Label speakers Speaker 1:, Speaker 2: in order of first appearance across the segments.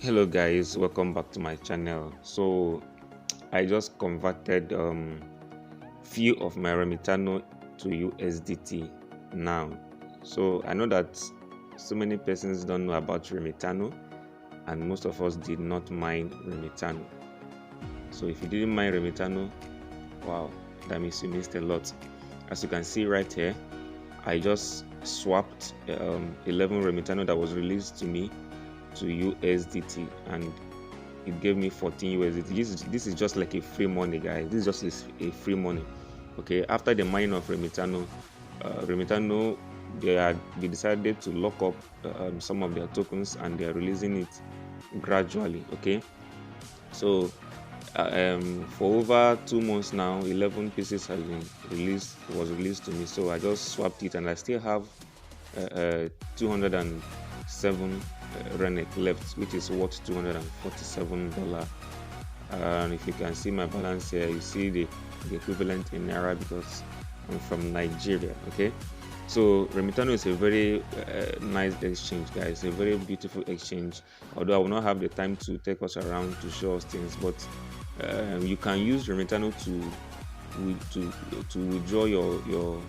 Speaker 1: Hello guys, welcome back to my channel. So I just converted few of my Remitano to USDT now. So I know that so many persons don't know about Remitano, and most of us did not mine Remitano. So if you didn't mine Remitano, wow, that means you missed a lot. As you can see right here, I just swapped 11 Remitano that was released to me to USDT, and it gave me 14 USDT. This is just like a free money, guys. This is just a free money. Okay, after the mining of Remitano, they decided to lock up some of their tokens, and they are releasing it gradually. Okay, so for over 2 months now, 11 pieces has been released to me. So I just swapped it, and I still have 207 Renek left, which is worth $247. And if you can see my balance here, you see the equivalent in Naira because I'm from Nigeria. Okay, so Remitano is a very nice exchange, guys. A very beautiful exchange. Although I will not have the time to take us around to show us things, but you can use Remitano to withdraw your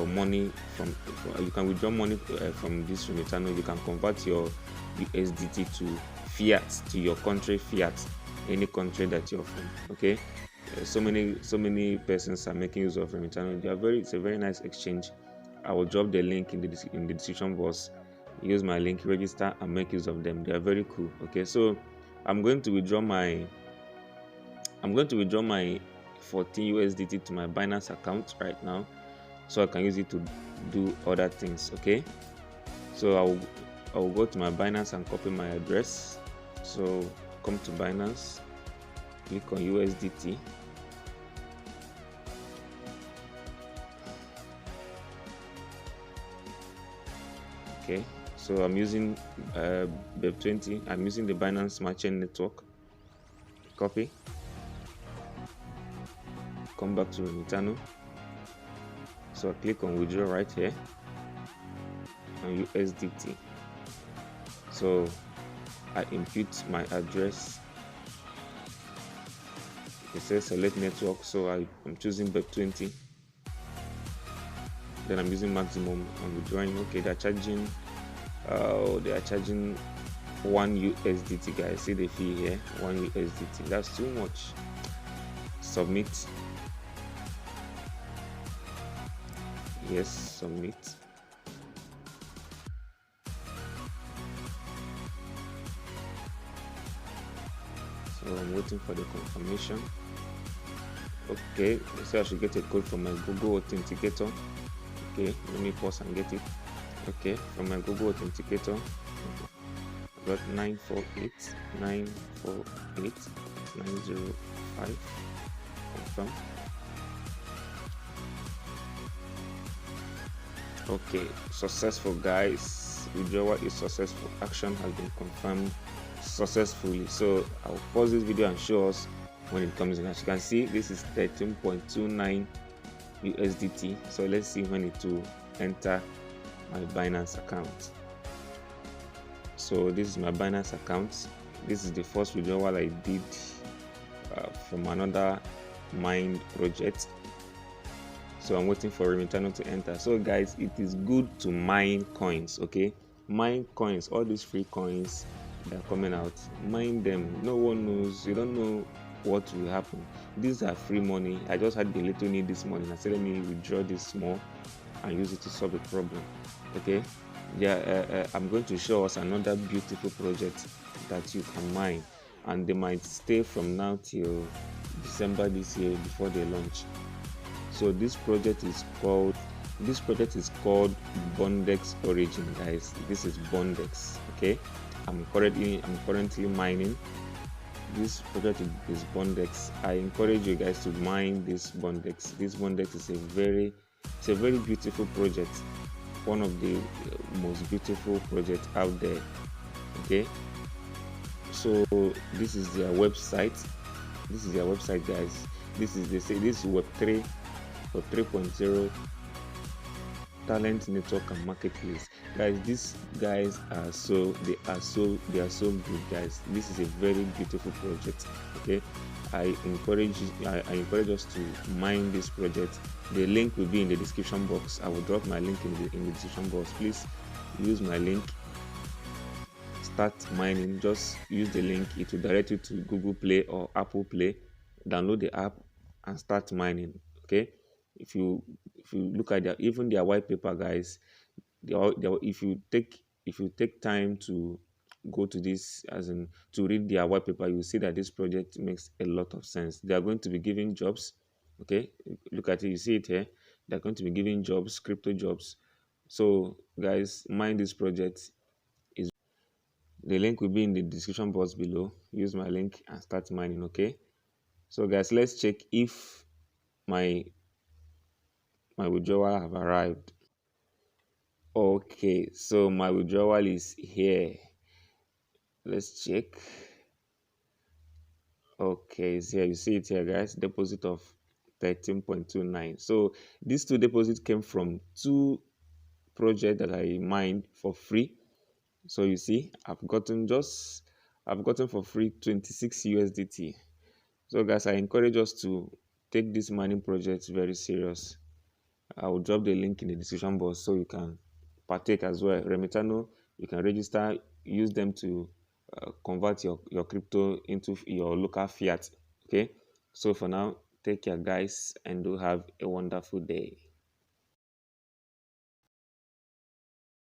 Speaker 1: money from. You can withdraw money from this Remitano. You can convert your USDT to fiat, to your country fiat, any country that you're from. Okay, so many persons are making use of Remitano. It's a very nice exchange. I will drop the link in the description box. Use my link, register, and make use of them. They are very cool. Okay, so I'm going to withdraw my 14 USDT to my Binance account right now, so I can use it to do other things. Okay, so I will go to my Binance and copy my address. So come to Binance, click on USDT. Okay, so I'm using BEP20. I'm using the Binance Smart Chain network. Copy. Come back to Remitano. So I click on withdraw right here on USDT. So I input my address. It says select network, so I'm choosing BEP20. Then I'm using maximum. I'm withdrawing. Okay, they're charging 1 USDT, guys. See the fee here, 1 USDT. That's too much. Submit. Yes, submit. So I'm waiting for the confirmation. Okay, so I should get a code from my Google Authenticator. Okay, let me pause and get it. Okay, from my Google Authenticator, I got 948948905. Confirm. Okay, successful, guys. Withdrawal is successful. Action has been confirmed successfully. So I'll pause this video and show us when it comes in. As you can see, this is 13.29 USDT. So let's see when it will enter my Binance account. So this is my Binance account. This is the first withdrawal I did from another mine project. So I'm waiting for Remitano to enter. So guys, it is good to mine coins. Okay, mine coins. All these free coins that are coming out, mine them. No one knows. You don't know what will happen. These are free money. I just had the little need this morning. I said, let me withdraw this small and use it to solve a problem. Okay, yeah, I'm going to show us another beautiful project that you can mine, and they might stay from now till December this year before they launch. So this project is called Bondex Origin, guys. This is Bondex. Okay, I'm currently mining. This project is Bondex. I encourage you guys to mine this Bondex. This Bondex is a very beautiful project. One of the most beautiful projects out there. Okay, so this is their website. Guys. This is Web 3.0 talent network and marketplace. Guys, these guys are so good, guys. This is a very beautiful project. Okay, I encourage us to mine this project. The link will be in the description box. I will drop my link in the description box. Please use my link, start mining. Just use the link, it will direct you to Google Play or Apple Play. Download the app and start mining. Okay, if you look at their white paper, guys, if you take time to go to this, as in to read their white paper, you will see that this project makes a lot of sense. They are going to be giving jobs. Okay, look at it, you see it here. They're going to be giving jobs, crypto jobs. So guys, mine this project. The link will be in the description box below. Use my link and start mining. Okay, so guys, let's check if my withdrawal have arrived. Okay, so my withdrawal is here. Let's check. Okay, so here you see it here, guys. Deposit of 13.29. So these two deposits came from two projects that I mined for free. So you see, I've gotten for free 26 USDT. So guys, I encourage us to take this mining project very serious. I will drop the link in the description box so you can partake as well. Remitano, you can register, use them to convert your crypto into your local fiat. Okay, so for now, take care, guys, and do have a wonderful day.